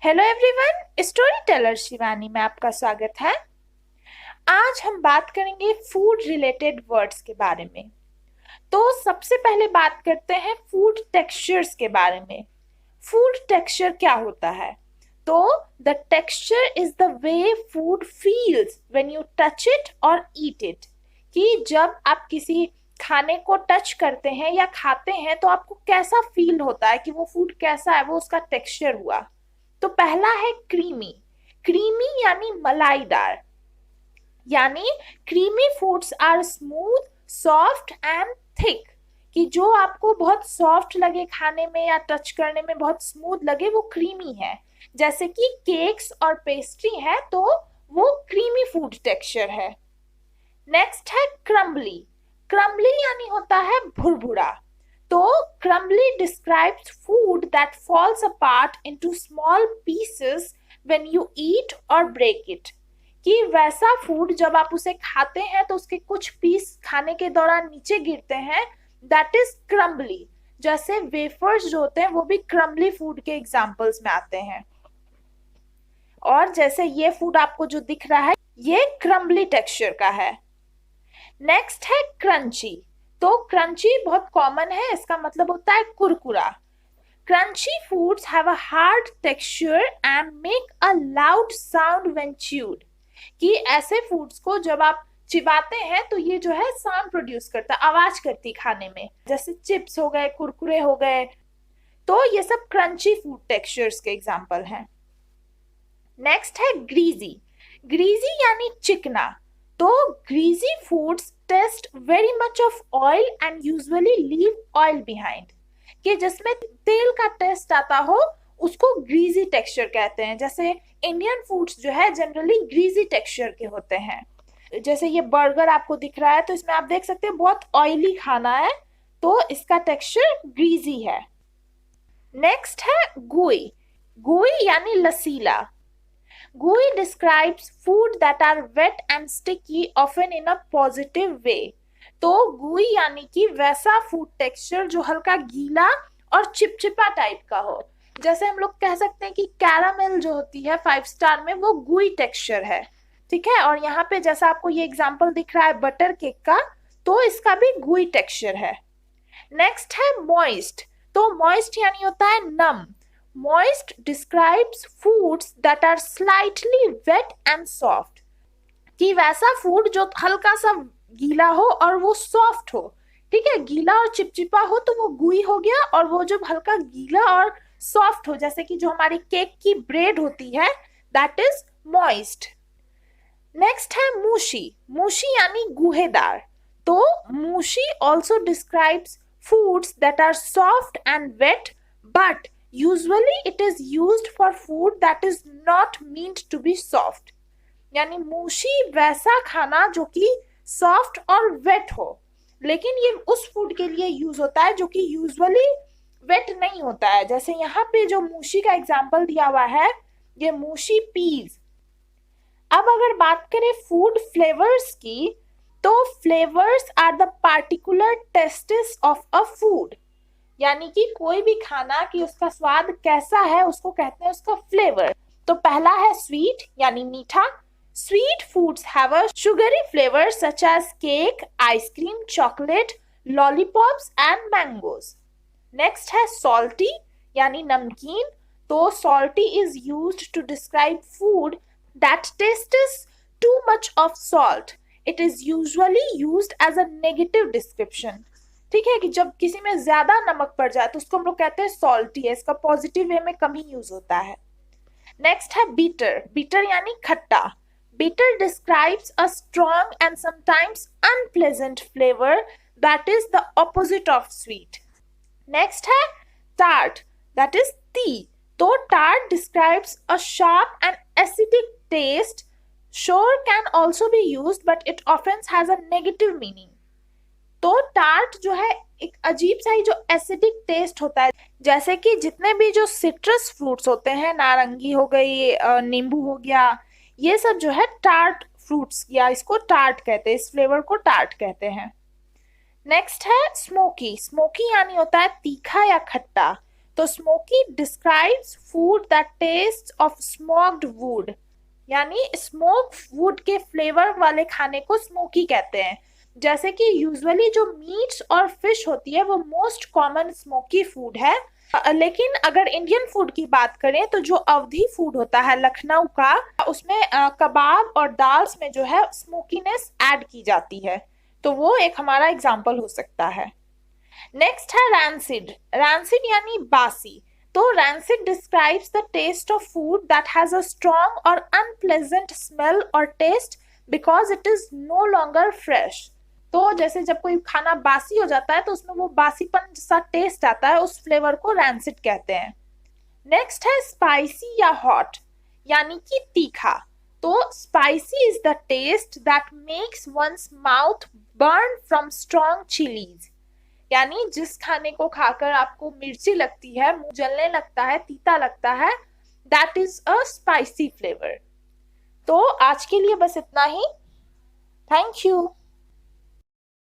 Hello everyone, story teller Shivani में आपका स्वागत है। आज हम बात करेंगे फूड रिलेटेड वर्ड्स के बारे में। तो सबसे पहले बात करते हैं फूड टेक्सचर्स के बारे में। फूड टेक्सचर क्या होता है? तो the texture is the way food feels when you touch it और ईट इट। कि जब आप किसी खाने को टच करते हैं या खाते हैं तो आपको कैसा फील होता है, कि वो फूड कैसा है, वो उसका टेक्सचर हुआ। तो पहला है क्रीमी। क्रीमी यानी मलाईदार, यानी creamy foods are smooth, soft and thick. कि जो आपको बहुत सॉफ्ट लगे खाने में या टच करने में बहुत स्मूथ लगे, वो क्रीमी है। जैसे कि केक्स और पेस्ट्री है तो वो क्रीमी फूड टेक्सचर है। नेक्स्ट है क्रम्बली। क्रम्बली यानी होता है भुरभुरा। तो crumbly describes food that falls apart into small pieces when you eat or break it। कि वैसा फूड जब आप उसे खाते हैं तो उसके कुछ पीस खाने के दौरान नीचे गिरते हैं, दैट इज क्रम्बली। जैसे वेफर्स जो होते हैं वो भी क्रम्बली फूड के एग्जाम्पल्स में आते हैं। और जैसे ये फूड आपको जो दिख रहा है, ये क्रम्बली टेक्सचर का है। नेक्स्ट है क्रंची। तो क्रंची बहुत कॉमन है, इसका मतलब होता है कुरकुरा। Crunchy foods have a hard texture and make a loud sound when chewed. कि ऐसे फूड्स को जब आप चिबाते हैं तो ये जो है साउंड प्रोड्यूस करता है, आवाज करती खाने में। जैसे चिप्स हो गए, कुरकुरे हो गए, तो ये सब क्रंची फूड टेक्सचर्स के एग्जांपल हैं। नेक्स्ट है ग्रीजी। ग्रीजी यानी चिकना। तो greasy foods taste very much of oil and usually leave oil behind. कि जिसमें तेल का टेस्ट आता हो उसको ग्रीजी टेक्सचर कहते हैं। जैसे इंडियन फूड्स जो है जनरली ग्रीजी टेक्सचर के होते हैं। जैसे ये बर्गर आपको दिख रहा है तो इसमें आप देख सकते हैं बहुत ऑयली खाना है, तो इसका टेक्सचर ग्रीजी है। नेक्स्ट है गुई। गुई यानी लसीला। Gooey describes food that are wet and sticky, often in a positive way। तो gooey यानी कि वैसा फूड टेक्सचर जो हल्का गीला और चिपचिपा टाइप का हो। जैसे हम लोग कह सकते हैं कि कैरामेल जो होती है 5 स्टार में, वो gooey टेक्सचर है। ठीक है। और यहाँ पे जैसा आपको ये एग्जांपल दिख रहा है बटर केक का, तो इसका भी gooey टेक्सचर है। नेक्स्ट है मॉइस्ट। तो मॉइस्ट यानी होता है नम। Moist describes foods that are slightly wet and soft। कि वैसा फूड जो हल्का सा गीला हो और वो सॉफ्ट हो। ठीक है, गीला और चिपचिपा हो तो वो गुई हो गया, और वो जब हल्का गीला और सॉफ्ट हो, जैसे कि जो हमारी केक की ब्रेड होती है, दैट इज मॉइस्ट। नेक्स्ट है मूशी। मूशी यानी गुहेदार। तो mushy also describes foods that are soft and wet, but usually it is used for food that is not meant to be soft। यानी Mushi वैसा खाना जो कि सॉफ्ट और वेट हो, लेकिन ये उस फूड के लिए यूज होता है जो कि यूजुअली वेट नहीं होता है। जैसे यहाँ पे जो मूशी का एग्जांपल दिया हुआ है, ये मूशी पीज। अब अगर बात करें फूड फ्लेवर्स की, तो flavours are the particular tastes of a food. यानी कि कोई भी खाना कि उसका स्वाद कैसा है उसको कहते हैं उसका फ्लेवर। तो पहला है स्वीट यानी मीठा। Sweet foods have a sugary flavour such as cake, ice cream, chocolate, lollipops and mangoes. Next है सॉल्टी यानी नमकीन। तो salty is used to describe food that tastes too much of salt. It is usually used as a negative description. ठीक है, कि जब किसी में ज्यादा नमक पड़ जाए तो उसको हम लोग कहते हैं सॉल्टी है। इसका पॉजिटिव वे में कम ही यूज होता है। नेक्स्ट है बीटर। बीटर यानी खट्टा। Bitter describes a strong and sometimes unpleasant flavour that is the opposite of sweet. Next है टार्ट, दैट इज ती। तो tart describes a sharp and acidic taste. Sour can also be used, but it often has a negative meaning। तो tart जो है एक अजीब सा ही जो एसिडिक टेस्ट होता है। जैसे कि जितने भी जो सिट्रस फ्रूट्स होते हैं, नारंगी हो गई, नींबू हो गया, ये सब जो है टार्ट फ्रूट्स, या इसको टार्ट कहते हैं, इस फ्लेवर को टार्ट कहते हैं। नेक्स्ट है स्मोकी। स्मोकी यानी होता है तीखा या खट्टा। तो smoky describes food that taste of smoked wood, यानी स्मोक वुड के फ्लेवर वाले खाने को स्मोकी कहते हैं। जैसे कि यूजुअली जो मीट्स और फिश होती है वो मोस्ट कॉमन स्मोकी फूड है, लेकिन अगर इंडियन फूड की बात करें तो जो अवधी फूड होता है लखनऊ का, उसमें कबाब और दाल्स में जो है स्मोकीनेस ऐड की जाती है, तो वो एक हमारा एग्जाम्पल हो सकता है। नेक्स्ट है रैंसिड। रैंसिड यानी बासी। तो rancid describes the taste of food that has a strong और अनप्लेजेंट स्मेल और taste because it is no longer fresh. तो जैसे जब कोई खाना बासी हो जाता है तो उसमें वो बासीपन सा टेस्ट आता है, उस फ्लेवर को रैंसिड कहते हैं। नेक्स्ट है स्पाइसी या हॉट, यानी कि तीखा। तो spicy is the taste that makes one's mouth burn from strong chillies, यानी जिस खाने को खाकर आपको मिर्ची लगती है, मुंह जलने लगता है, तीता लगता है, that is a spicy flavour. तो आज के लिए बस इतना ही। Thank you.